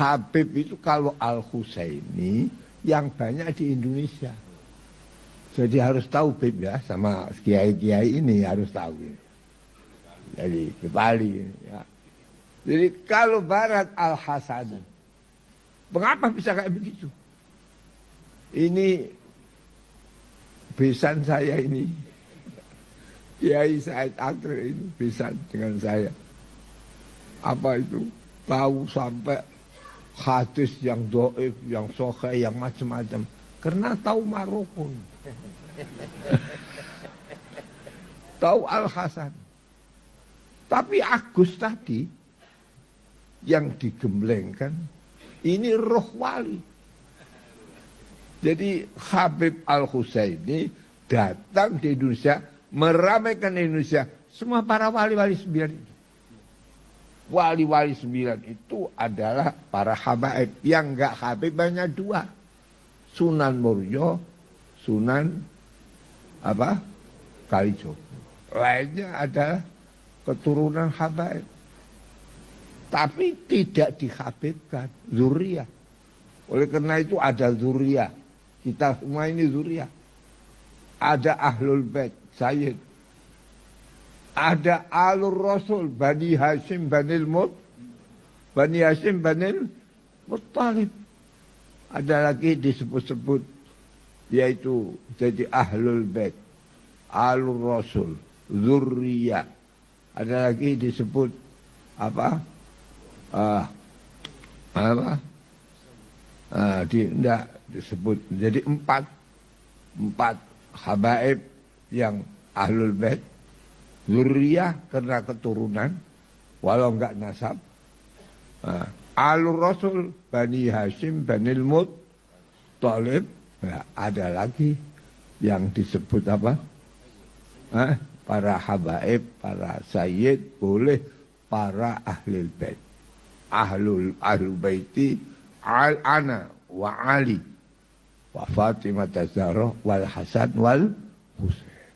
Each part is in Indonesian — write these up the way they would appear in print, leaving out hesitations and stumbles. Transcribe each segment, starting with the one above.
Habib itu kalau Al-Husaini yang banyak di Indonesia. Jadi harus tahu Bib ya, sama kiai-kiai ini harus tahu. Jadi di Bali ya. Jadi kalau Barat Al-Hasan, mengapa bisa kayak begitu? Ini besan saya ini, Kiai Said Akhir ini besan dengan saya. Apa itu? Tahu sampai hadis yang doib, yang sahih, yang macam-macam. Karena tahu Maroko. Tahu Al-Hasan. Tapi Agus tadi yang digemblengkan ini roh wali. Jadi Habib Al-Husaini datang di Indonesia, meramaikan Indonesia. Semua para wali-wali 9 itu. Wali-wali 9 itu adalah para habaib. Yang enggak habib banyak 2. Sunan Murjo, Sunan Kalijogo. Lainnya adalah keturunan habaib. Tapi tidak dihabibkan. Zuriyah. Oleh karena itu ada zuriyah. Kita semua ini zuriyah. Ada Ahlul Bait, Sayyid. Ada Alur Rasul, Bani Hashim, Banil Muttalib. Ada lagi disebut-sebut, yaitu jadi Ahlul Bait, Alur Rasul, Zurriyah. Ada lagi disebut tidak disebut. Jadi 4 habaib yang Ahlul Bait, Zurriyah karena keturunan, walau enggak nasab. Alur Rasul, Bani Hashim, Banil Muttalib. Ada lagi yang disebut para habaib, para sayyid, boleh para ahlul bait. Ahlul baiti al-ana wa Ali wa Fatimah Zahra wal Hasan wal Husain.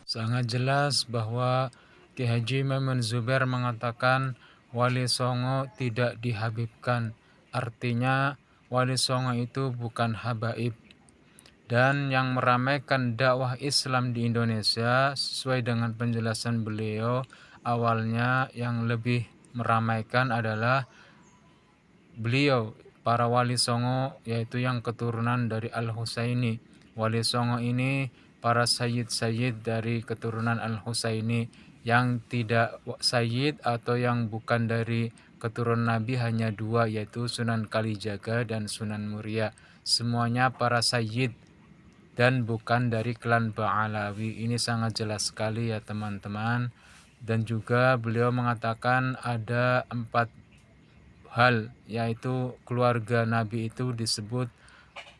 Sangat jelas bahwa Ki Haji Maimun Zubair mengatakan Wali Songo tidak dihabibkan. Artinya Wali Songo itu bukan habaib. Dan yang meramaikan dakwah Islam di Indonesia sesuai dengan penjelasan beliau, awalnya yang lebih meramaikan adalah beliau, para Wali Songo, yaitu yang keturunan dari Al-Husaini. Wali Songo ini para sayyid-sayyid dari keturunan Al-Husaini. Yang tidak sayyid atau yang bukan dari keturunan Nabi hanya 2, yaitu Sunan Kalijaga dan Sunan Muria. Semuanya para sayyid dan bukan dari klan Ba'alawi. Ini sangat jelas sekali ya teman-teman. Dan juga beliau mengatakan ada 4 hal, yaitu keluarga Nabi itu disebut.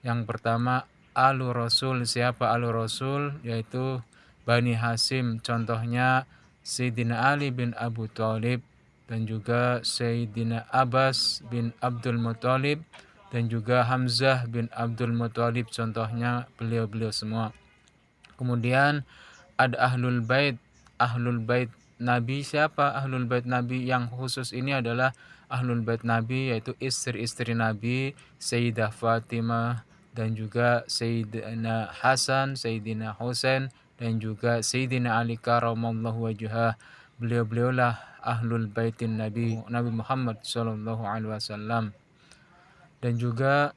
Yang pertama Alur Rasul. Siapa Alur Rasul? Yaitu Bani Hashim. Contohnya Sayyidina Ali bin Abu Thalib, dan juga Sayyidina Abbas bin Abdul Muthalib, dan juga Hamzah bin Abdul Muthalib. Contohnya beliau-beliau semua. Kemudian ada Ahlul Bait. Ahlul Bait Nabi. Siapa Ahlul Bait Nabi? Yang khusus ini adalah Ahlul Bait Nabi, yaitu istri-istri Nabi, Sayyidah Fatimah, dan juga Sayyidina Hasan, Sayyidina Husain, dan juga Sayyidina Ali karamallahu wajhah. Beliau-beliaulah Ahlul Baitin Nabi Muhammad sallallahu alaihi wasallam. Dan juga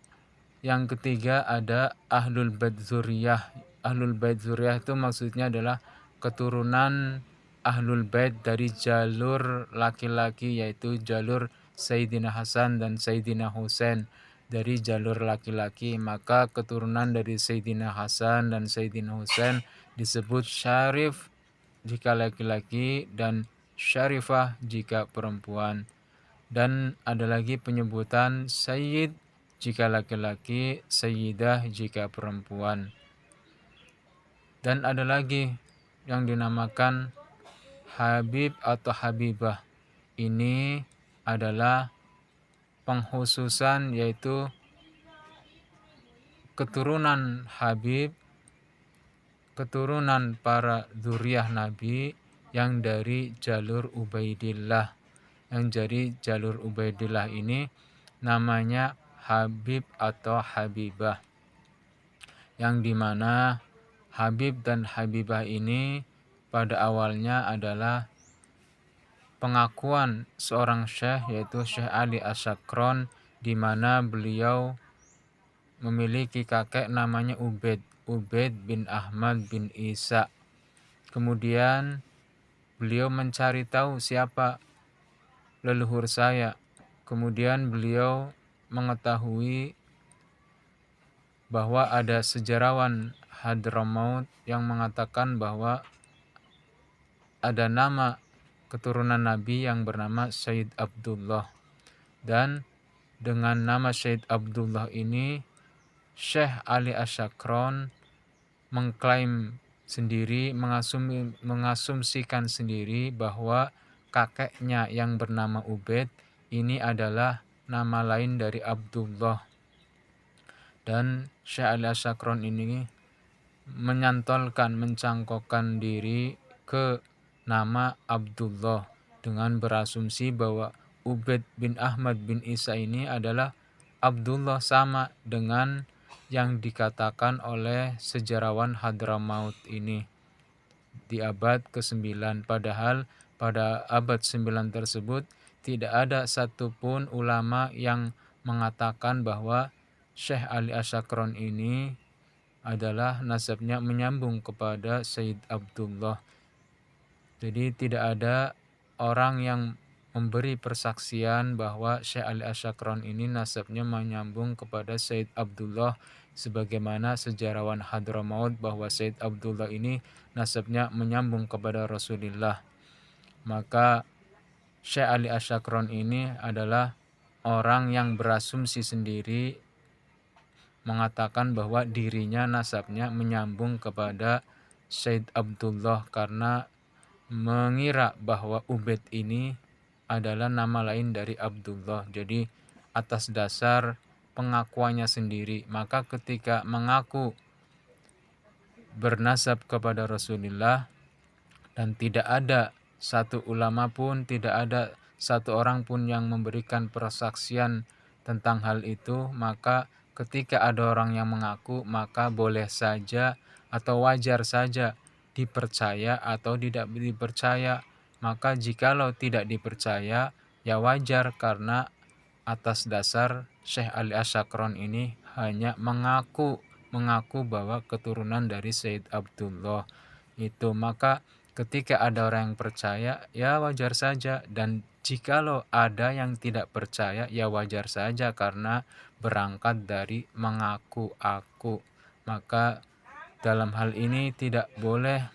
yang ketiga ada Ahlul Bait Zuriyah. Ahlul Bait Zuriyah itu maksudnya adalah keturunan Ahlul Bait dari jalur laki-laki, yaitu jalur Sayyidina Hasan dan Sayyidina Husain. Dari jalur laki-laki, maka keturunan dari Sayyidina Hasan dan Sayyidina Husain disebut syarif jika laki-laki dan syarifah jika perempuan. Dan ada lagi penyebutan sayyid jika laki-laki, sayyidah jika perempuan. Dan ada lagi yang dinamakan habib atau habibah. Ini adalah pengkhususan, yaitu keturunan Habib, keturunan para dzurriyyah Nabi yang dari jalur Ubaidillah. Yang dari jalur Ubaidillah ini namanya Habib atau Habibah, yang dimana Habib dan Habibah ini pada awalnya adalah pengakuan seorang syekh, yaitu Syekh Ali Asyakron, di mana beliau memiliki kakek namanya Ubaid bin Ahmad bin Isa. Kemudian beliau mencari tahu siapa leluhur saya. Kemudian beliau mengetahui bahwa ada sejarawan Hadramaut yang mengatakan bahwa ada nama keturunan Nabi yang bernama Sayyid Abdullah. Dan dengan nama Sayyid Abdullah ini, Syekh Ali Asyakron mengklaim sendiri, mengasumsikan sendiri bahwa kakeknya yang bernama Ubaid ini adalah nama lain dari Abdullah. Dan Syekh Ali Asyakron ini mencangkokkan diri ke nama Abdullah dengan berasumsi bahwa Ubaid bin Ahmad bin Isa ini adalah Abdullah, sama dengan yang dikatakan oleh sejarawan Hadramaut ini di abad ke-9. Padahal pada abad 9 tersebut tidak ada satupun ulama yang mengatakan bahwa Syekh Ali Asyakron ini adalah nasabnya menyambung kepada Sayyid Abdullah. Jadi tidak ada orang yang memberi persaksian bahwa Syekh Ali Asyakron ini nasabnya menyambung kepada Sayyid Abdullah, sebagaimana sejarawan Hadramaut bahwa Sayyid Abdullah ini nasabnya menyambung kepada Rasulullah. Maka Syekh Ali Asyakron ini adalah orang yang berasumsi sendiri, mengatakan bahwa dirinya nasabnya menyambung kepada Sayyid Abdullah karena mengira bahwa Ubaid ini adalah nama lain dari Abdullah. Jadi atas dasar pengakuannya sendiri, maka ketika mengaku bernasab kepada Rasulullah dan tidak ada satu ulama pun, tidak ada satu orang pun yang memberikan persaksian tentang hal itu, maka ketika ada orang yang mengaku, maka boleh saja atau wajar saja dipercaya atau tidak dipercaya. Maka jikalau tidak dipercaya, ya wajar, karena atas dasar Syekh Ali Asyakron ini hanya mengaku bahwa keturunan dari Sayyid Abdullah itu. Maka ketika ada orang yang percaya, ya wajar saja, dan jikalau ada yang tidak percaya, ya wajar saja, karena berangkat dari mengaku-aku. Maka dalam hal ini tidak boleh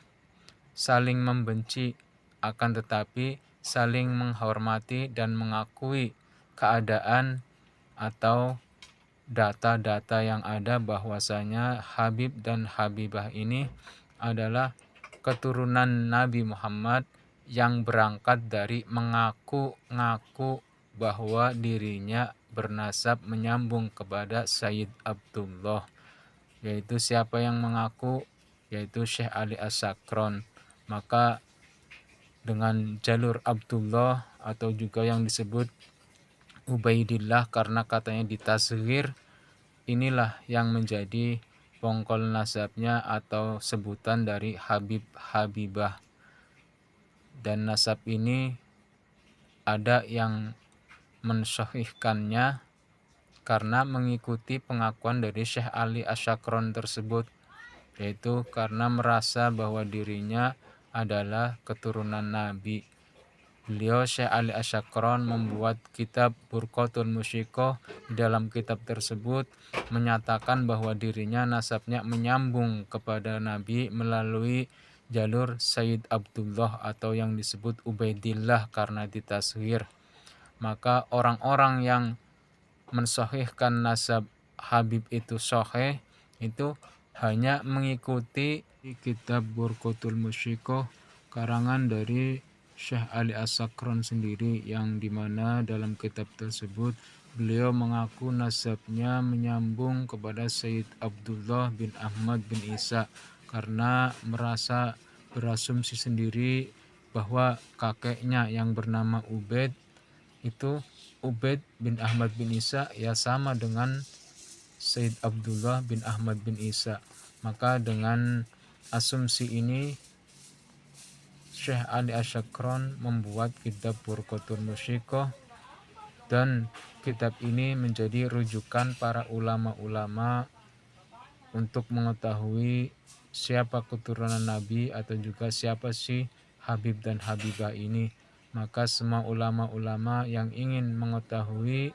saling membenci, akan tetapi saling menghormati dan mengakui keadaan atau data-data yang ada bahwasanya Habib dan Habibah ini adalah keturunan Nabi Muhammad yang berangkat dari mengaku-ngaku bahwa dirinya bernasab menyambung kepada Sayyid Abdullah. Yaitu siapa yang mengaku? Yaitu Syekh Ali Asyakron. Maka dengan jalur Abdullah atau juga yang disebut Ubaidillah karena katanya ditasghir, inilah yang menjadi pongkol nasabnya atau sebutan dari Habib Habibah. Dan nasab ini ada yang mensahihkannya karena mengikuti pengakuan dari Syekh Ali Asyakron tersebut, yaitu karena merasa bahwa dirinya adalah keturunan Nabi. Beliau Syekh Ali Asyakron membuat kitab Burqatul Musyikoh. Di dalam kitab tersebut menyatakan bahwa dirinya nasabnya menyambung kepada Nabi melalui jalur Sayyid Abdullah atau yang disebut Ubaidillah karena ditasghir. Maka orang-orang yang mensahihkan nasab Habib itu sahih itu hanya mengikuti kitab Burqatul Musyikoh karangan dari Syekh Ali Asyakron sendiri, yang dimana dalam kitab tersebut beliau mengaku nasabnya menyambung kepada Sayyid Abdullah bin Ahmad bin Isa karena merasa berasumsi sendiri bahwa kakeknya yang bernama Ubaid itu Ubaid bin Ahmad bin Isa ya sama dengan Sayyid Abdullah bin Ahmad bin Isa. Maka dengan asumsi ini Syekh Ali Asyakron membuat kitab Burqatul Musyikoh, dan kitab ini menjadi rujukan para ulama-ulama untuk mengetahui siapa keturunan Nabi atau juga siapa sih Habib dan Habibah ini. Maka semua ulama-ulama yang ingin mengetahui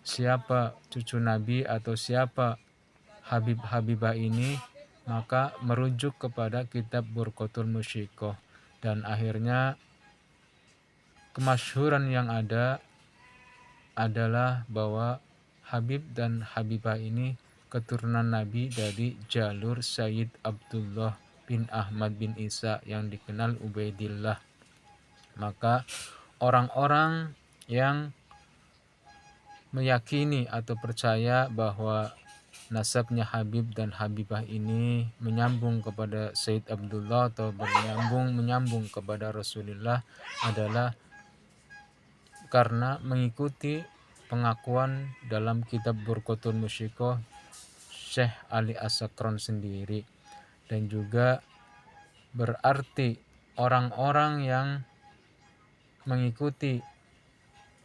siapa cucu Nabi atau siapa Habib Habibah ini, maka merujuk kepada kitab Burqatul Musyikoh. Dan akhirnya kemasyhuran yang ada adalah bahwa Habib dan Habibah ini keturunan Nabi dari jalur Sayyid Abdullah bin Ahmad bin Isa yang dikenal Ubaidillah. Maka orang-orang yang meyakini atau percaya bahwa nasabnya Habib dan Habibah ini menyambung kepada Sayyid Abdullah atau menyambung kepada Rasulullah adalah karena mengikuti pengakuan dalam kitab Burqatul Musyikoh Syekh Ali Asyakron sendiri. Dan juga berarti orang-orang yang mengikuti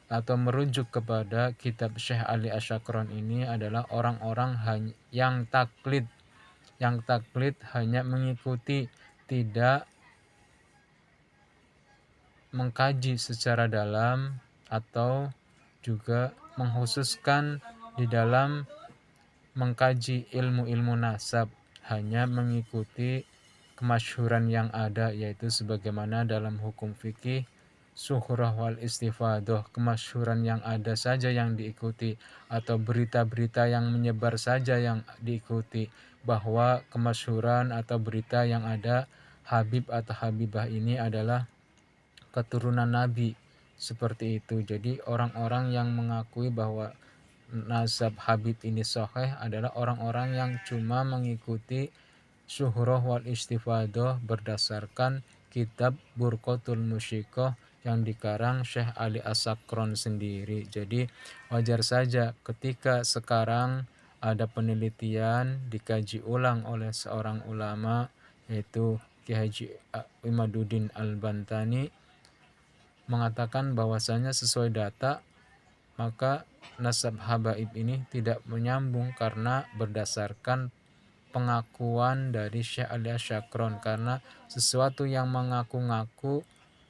atau merujuk kepada kitab Syekh Ali Asyakron ini adalah orang-orang yang taklid hanya mengikuti, tidak mengkaji secara dalam atau juga menghususkan di dalam mengkaji ilmu-ilmu nasab, hanya mengikuti kemasyhuran yang ada, yaitu sebagaimana dalam hukum fikih syuhrah wal istifadah, kemasyhuran yang ada saja yang diikuti, atau berita-berita yang menyebar saja yang diikuti, bahwa kemasyhuran atau berita yang ada Habib atau Habibah ini adalah keturunan Nabi, seperti itu. Jadi orang-orang yang mengakui bahwa nasab Habib ini sahih adalah orang-orang yang cuma mengikuti syuhrah wal istifadah berdasarkan kitab Burqatul Musyikoh yang dikarang Syekh Ali Asyakron sendiri. Jadi wajar saja ketika sekarang ada penelitian dikaji ulang oleh seorang ulama, yaitu Ki Haji Imaduddin Al-Bantani, mengatakan bahwasanya sesuai data maka nasab habaib ini tidak menyambung karena berdasarkan pengakuan dari Syekh Ali Asyakron. Karena sesuatu yang mengaku-ngaku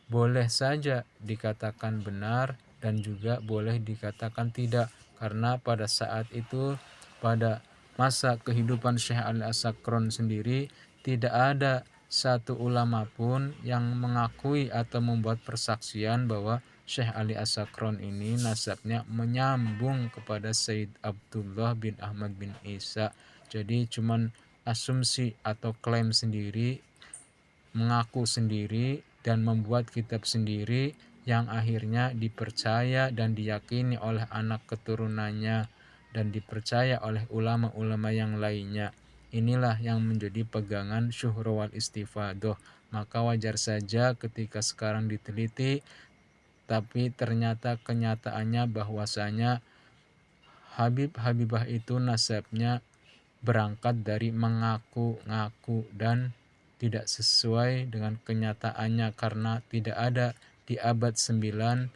boleh saja dikatakan benar dan juga boleh dikatakan tidak, karena pada saat itu, pada masa kehidupan Syekh Ali Asyakron sendiri, tidak ada satu ulama pun yang mengakui atau membuat persaksian bahwa Syekh Ali Asyakron ini nasabnya menyambung kepada Sayyid Abdullah bin Ahmad bin Isa. Jadi cuman asumsi atau klaim sendiri, mengaku sendiri, dan membuat kitab sendiri yang akhirnya dipercaya dan diyakini oleh anak keturunannya dan dipercaya oleh ulama-ulama yang lainnya. Inilah yang menjadi pegangan syuhrah wal istifadah. Maka wajar saja ketika sekarang diteliti, tapi ternyata kenyataannya bahwasanya Habib Habibah itu nasabnya berangkat dari mengaku-ngaku dan tidak sesuai dengan kenyataannya, karena tidak ada di abad 9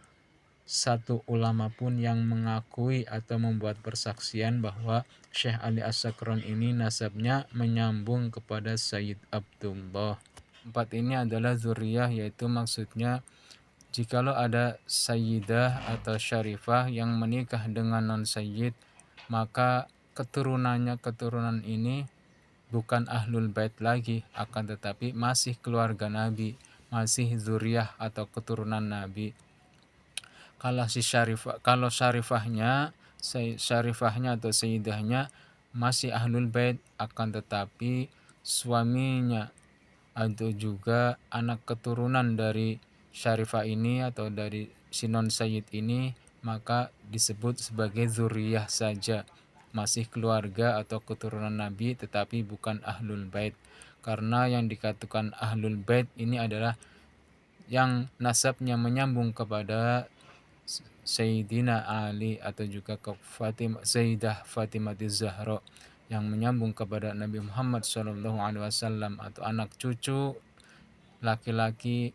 satu ulama pun yang mengakui atau membuat persaksian bahwa Syekh Ali Asyakron ini nasabnya menyambung kepada Sayyid Abdullah. 4 ini adalah zuriyah, yaitu maksudnya jikalau ada sayyidah atau syarifah yang menikah dengan non-sayyid, maka keturunan ini bukan ahlul bait lagi, akan tetapi masih keluarga Nabi, masih zuriyah atau keturunan Nabi. Kalau syarifahnya atau sayyidahnya masih ahlul bait, akan tetapi suaminya atau juga anak keturunan dari syarifah ini atau dari sinon sayyid ini, maka disebut sebagai zuriyah saja, masih keluarga atau keturunan Nabi tetapi bukan ahlul bait. Karena yang dikatakan ahlul bait ini adalah yang nasabnya menyambung kepada Sayyidina Ali atau juga ke Sayyidah Fatimah Zahra yang menyambung kepada Nabi Muhammad SAW atau anak cucu laki-laki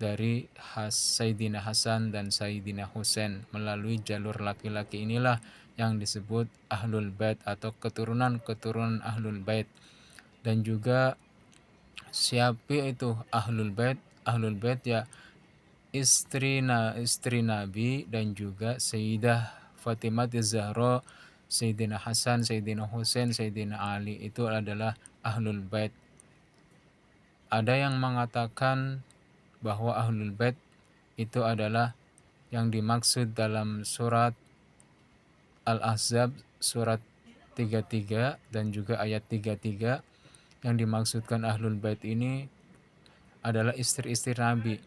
dari Sayyidina Hasan dan Sayyidina Husain. Melalui jalur laki-laki inilah yang disebut Ahlul Bait atau keturunan-keturunan Ahlul Bait. Dan juga siapa itu Ahlul Bait? Ahlul Bait ya istri Nabi dan juga Sayyidah Fatimah Zahra, Sayyidina Hasan, Sayyidina Husain, Sayyidina Ali itu adalah Ahlul Bait. Ada yang mengatakan bahwa Ahlul Bait itu adalah yang dimaksud dalam surat Al-Ahzab surat 33 dan juga ayat 33. Yang dimaksudkan Ahlul Bait ini adalah istri-istri Nabi.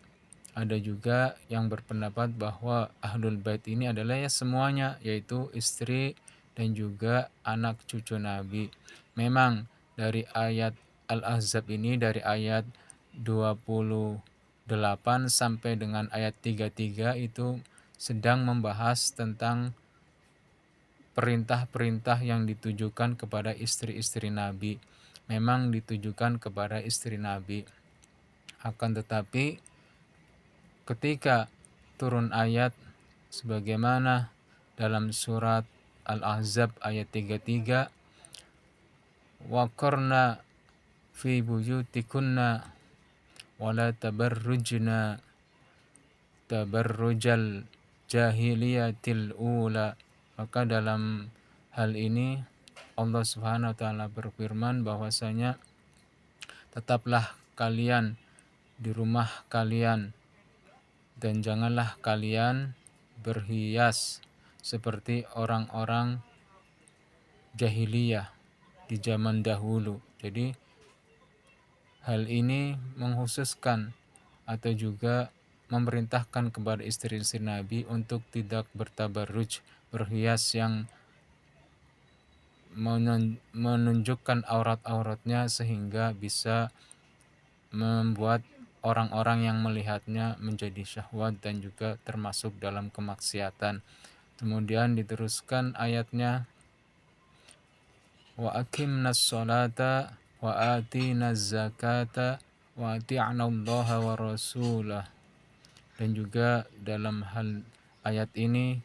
Ada juga yang berpendapat bahwa Ahlul Bait ini adalah ya semuanya, yaitu istri dan juga anak cucu Nabi. Memang dari ayat Al-Ahzab ini, dari ayat 28 sampai dengan ayat 33 itu sedang membahas tentang perintah-perintah yang ditujukan kepada istri-istri Nabi. Memang ditujukan kepada istri Nabi. Akan tetapi ketika turun ayat sebagaimana dalam surat Al-Ahzab ayat 33, waqarna fi buyutikunna wala tabarrujna tabarrujal jahiliyatil ula. Maka dalam hal ini Allah Subhanahu wa taala berfirman bahwasanya tetaplah kalian di rumah kalian dan janganlah kalian berhias seperti orang-orang jahiliyah di zaman dahulu. Jadi hal ini mengkhususkan atau juga memerintahkan kepada istri-istri Nabi untuk tidak bertabarruj, berhias yang menunjukkan aurat-auratnya sehingga bisa membuat orang-orang yang melihatnya menjadi syahwat dan juga termasuk dalam kemaksiatan. Kemudian diteruskan ayatnya, wa aqimnas sholata wa atinaz zakata wa ati'nallaha wa rasulah. Dan juga dalam hal ayat ini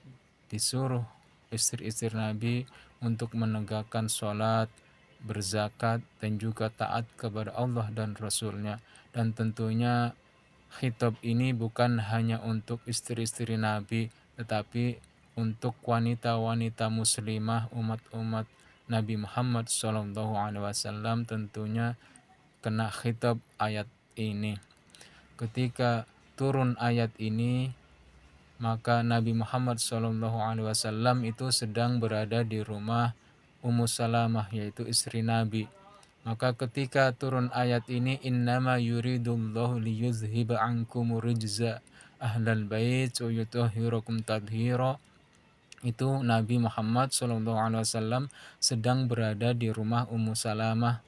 disuruh istri-istri Nabi untuk menegakkan sholat, berzakat, dan juga taat kepada Allah dan Rasulnya. Dan tentunya khitab ini bukan hanya untuk istri-istri Nabi, tetapi untuk wanita-wanita muslimah, umat-umat Nabi Muhammad SAW tentunya kena khitab ayat ini. Ketika turun ayat ini, maka Nabi Muhammad SAW itu sedang berada di rumah Ummu Salamah, yaitu istri Nabi. Maka ketika turun ayat ini, innama yuridullahu liyuzhiba ankum rijza ahlal bait wa yutahhirakum tadhira, itu Nabi Muhammad SAW sedang berada di rumah Ummu Salamah.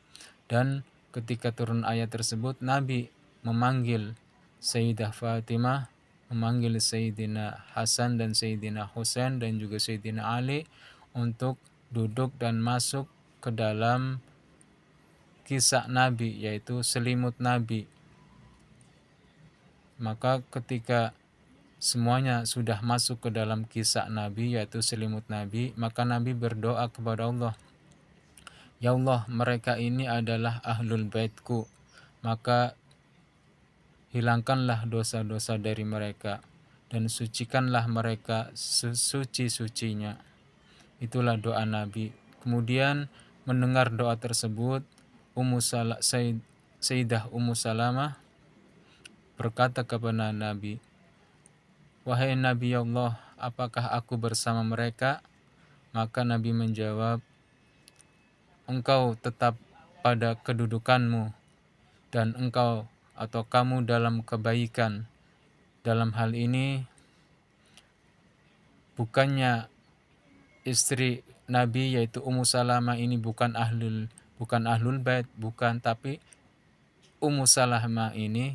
Dan ketika turun ayat tersebut, Nabi memanggil Sayyidah Fatimah, memanggil Sayyidina Hasan dan Sayyidina Husain dan juga Sayyidina Ali untuk duduk dan masuk ke dalam kisah Nabi, yaitu selimut Nabi. Maka ketika semuanya sudah masuk ke dalam kisah Nabi, yaitu selimut Nabi, maka Nabi berdoa kepada Allah, ya Allah, mereka ini adalah ahlul baitku, maka hilangkanlah dosa-dosa dari mereka dan sucikanlah mereka sesuci-sucinya. Itulah doa Nabi. Kemudian mendengar doa tersebut, Sayyidah Ummu Salamah berkata kepada Nabi, wahai Nabi Allah, apakah aku bersama mereka? Maka Nabi menjawab, engkau tetap pada kedudukanmu dan engkau atau kamu dalam kebaikan. Dalam hal ini bukannya istri Nabi yaitu Ummu Salamah ini bukan ahlul bait, bukan, tapi Ummu Salamah ini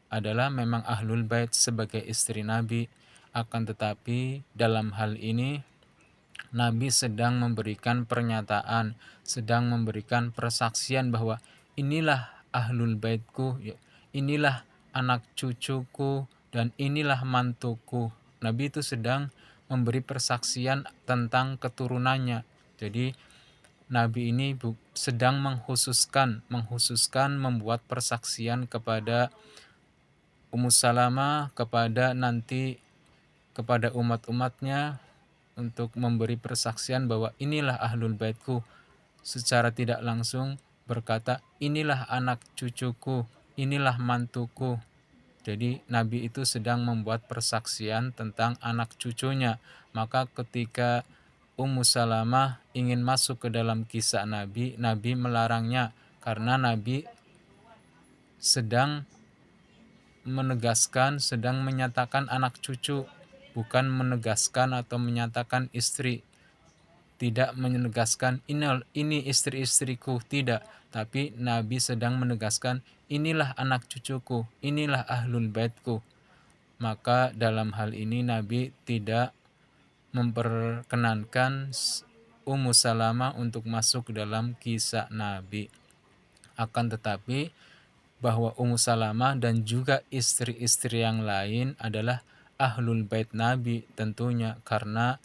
adalah memang ahlul bait sebagai istri Nabi, Akan tetapi dalam hal ini Nabi sedang memberikan pernyataan, sedang memberikan persaksian bahwa inilah ahlul baitku, inilah anak cucuku, dan inilah mantuku. Nabi itu sedang memberi persaksian tentang keturunannya. Jadi Nabi ini sedang menghususkan membuat persaksian kepada Ummu Salamah, kepada umat-umatnya, untuk memberi persaksian bahwa inilah ahlul baitku. Secara tidak langsung berkata, inilah anak cucuku, inilah mantuku. Jadi Nabi itu sedang membuat persaksian tentang anak cucunya. Maka ketika Ummu Salamah ingin masuk ke dalam kisah Nabi, Nabi melarangnya karena Nabi sedang menegaskan, sedang menyatakan anak cucu, bukan menegaskan atau menyatakan istri. Tidak menegaskan ini istri-istriku, tidak, tapi Nabi sedang menegaskan inilah anak cucuku, inilah ahlul baitku. Maka dalam hal ini Nabi tidak memperkenankan Ummu Salamah untuk masuk ke dalam kisah Nabi. Akan tetapi bahwa Ummu Salamah dan juga istri-istri yang lain adalah ahlul bait Nabi tentunya, karena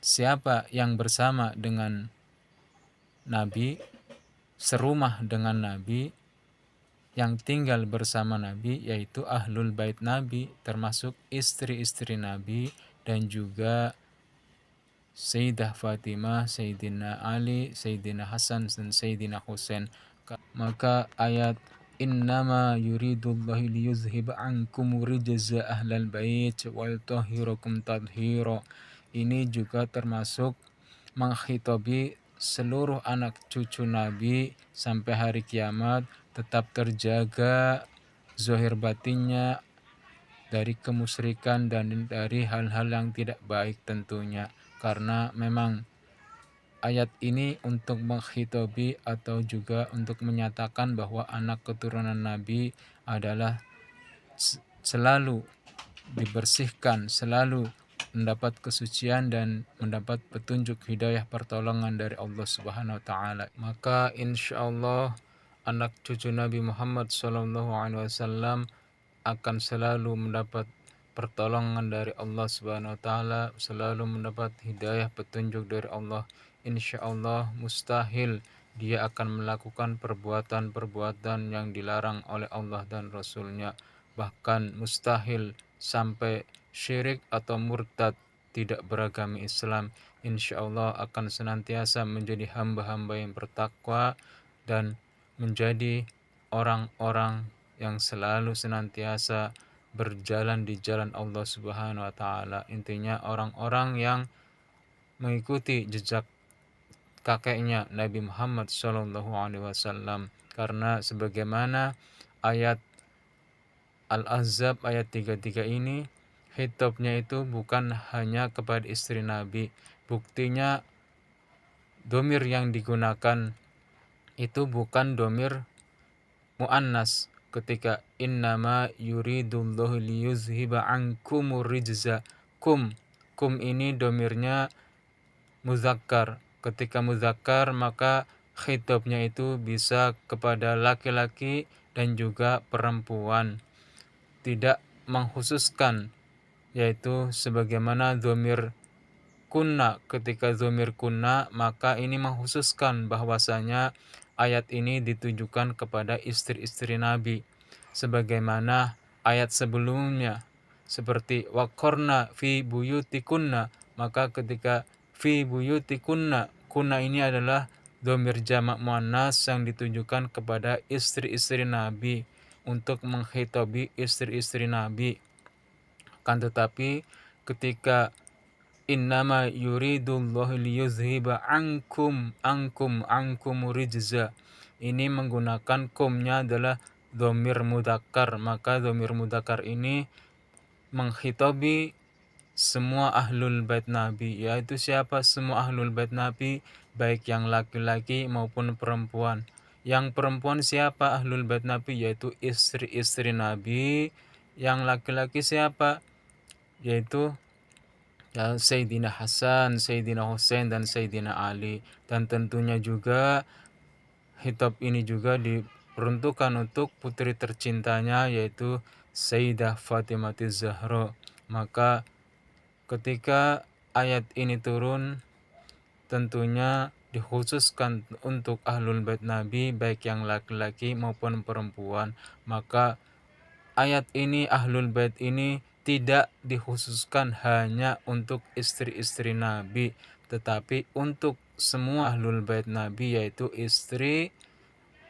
siapa yang bersama dengan Nabi, serumah dengan Nabi, yang tinggal bersama Nabi, yaitu ahlul bait Nabi, termasuk istri-istri Nabi dan juga Sayyidah Fatimah, Sayyidina Ali, Sayyidina Hasan, dan Sayyidina Husain. Maka ayat innama yuridullahu liyuzhiba ankum rijza ahlal bait wa yutahhirakum tadhira, ini juga termasuk menghitobi seluruh anak cucu Nabi sampai hari kiamat, tetap terjaga zahir batinnya dari kemusyrikan dan dari hal-hal yang tidak baik tentunya. Karena memang ayat ini untuk menghitobi atau juga untuk menyatakan bahwa anak keturunan Nabi adalah selalu dibersihkan, selalu mendapat kesucian dan mendapat petunjuk hidayah pertolongan dari Allah Subhanahu wa taala. Maka insyaallah anak cucu Nabi Muhammad SAW akan selalu mendapat pertolongan dari Allah Subhanahu wa taala, selalu mendapat hidayah petunjuk dari Allah. Insyaallah mustahil dia akan melakukan perbuatan-perbuatan yang dilarang oleh Allah dan Rasulnya. Bahkan mustahil sampai syirik atau murtad, tidak beragama Islam. Insyaallah akan senantiasa menjadi hamba-hamba yang bertakwa dan menjadi orang-orang yang selalu senantiasa berjalan di jalan Allah Subhanahu wa taala. Intinya orang-orang yang mengikuti jejak kakeknya Nabi Muhammad SAW, karena sebagaimana ayat Al-Ahzab ayat 33 ini, hitobnya itu bukan hanya kepada istri Nabi. Buktinya domir yang digunakan itu bukan domir muannas ketika innama yuridullahu liyuzhiba ankumur rijza. Kum ini domirnya muzakkar. Ketika muzakkar maka khitabnya itu bisa kepada laki-laki dan juga perempuan, tidak mengkhususkan, yaitu sebagaimana domir kunna. Ketika domir kunna maka ini mengkhususkan bahwasanya ayat ini ditujukan kepada istri-istri Nabi, sebagaimana ayat sebelumnya seperti waqarna fi buyutikunna. Maka ketika fi buyutikunna, kunna ini adalah domir jamak muannas yang ditujukan kepada istri-istri Nabi untuk menghitobi istri-istri Nabi. Kan tetapi ketika innama yuridullahu liyuzhiba ankum rijza, ini menggunakan kumnya adalah domir mudzakkar. Maka domir mudzakkar ini menghitobi semua ahlul bait Nabi, yaitu siapa? Semua ahlul bait Nabi, baik yang laki-laki maupun perempuan. Yang perempuan siapa ahlul bait Nabi? Yaitu istri-istri Nabi. Yang laki-laki siapa? yaitu Sayyidina Hasan, Sayyidina Hussein, dan Sayyidina Ali. Dan tentunya juga khitab ini juga diperuntukkan untuk putri tercintanya, yaitu Sayyidah Fatimah Zahra. Maka ketika ayat ini turun, tentunya dikhususkan untuk ahlul bait Nabi, baik yang laki-laki maupun perempuan. Maka ayat ini, ahlul bait ini tidak dikhususkan hanya untuk istri-istri Nabi, tetapi untuk semua ahlul bait Nabi, yaitu istri,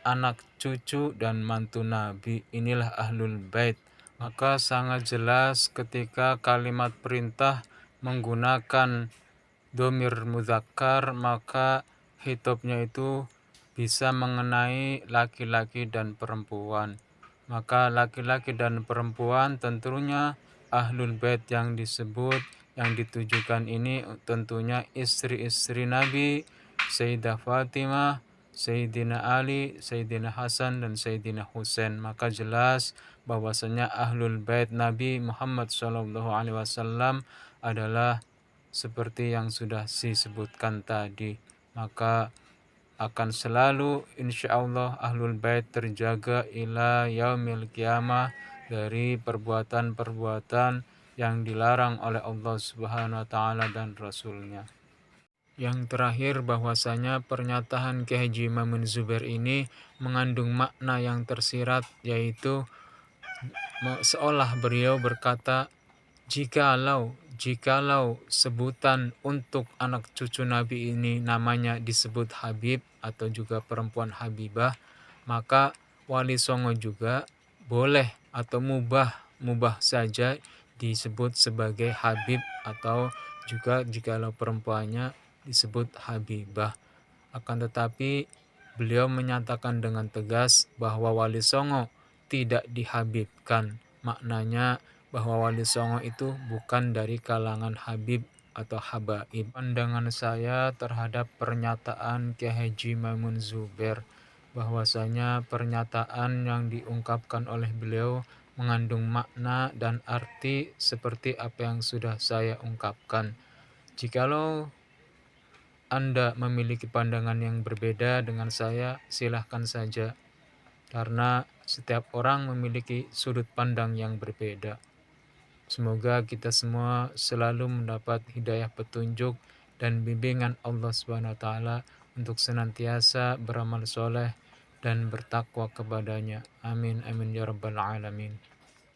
anak cucu, dan mantu Nabi. Inilah ahlul bait. Maka sangat jelas ketika kalimat perintah menggunakan domir muzakkar, maka hitobnya itu bisa mengenai laki-laki dan perempuan. Maka laki-laki dan perempuan tentunya ahlul bait yang disebut, yang ditujukan ini tentunya istri-istri Nabi, Sayyidah Fatimah, Sayyidina Ali, Sayyidina Hasan, dan Sayyidina Husain. Maka jelas bahwasanya ahlul bait Nabi Muhammad SAW adalah seperti yang sudah disebutkan tadi. Maka akan selalu insyaallah ahlul bait terjaga ila yaumil qiyamah dari perbuatan-perbuatan yang dilarang oleh Allah Subhanahu wa taala dan Rasulnya. Yang terakhir, bahwasanya pernyataan Kiai Haji Maimun Zubair ini mengandung makna yang tersirat, yaitu seolah beliau berkata, jikalau sebutan untuk anak cucu Nabi ini namanya disebut Habib atau juga perempuan Habibah, maka Wali Songo juga boleh atau mubah saja disebut sebagai Habib, atau juga jikalau perempuannya disebut Habibah. Akan tetapi beliau menyatakan dengan tegas bahwa Wali Songo tidak dihabibkan. Maknanya bahwa Wali Songo itu bukan dari kalangan Habib atau Habaib. Pandangan saya terhadap pernyataan Kiai Haji Maimun Zubair, bahwasanya pernyataan yang diungkapkan oleh beliau mengandung makna dan arti seperti apa yang sudah saya ungkapkan. Jikalau Anda memiliki pandangan yang berbeda dengan saya, silahkan saja, karena setiap orang memiliki sudut pandang yang berbeda. Semoga kita semua selalu mendapat hidayah petunjuk dan bimbingan Allah SWT untuk senantiasa beramal soleh dan bertakwa kepadanya. Amin amin ya rabbal alamin.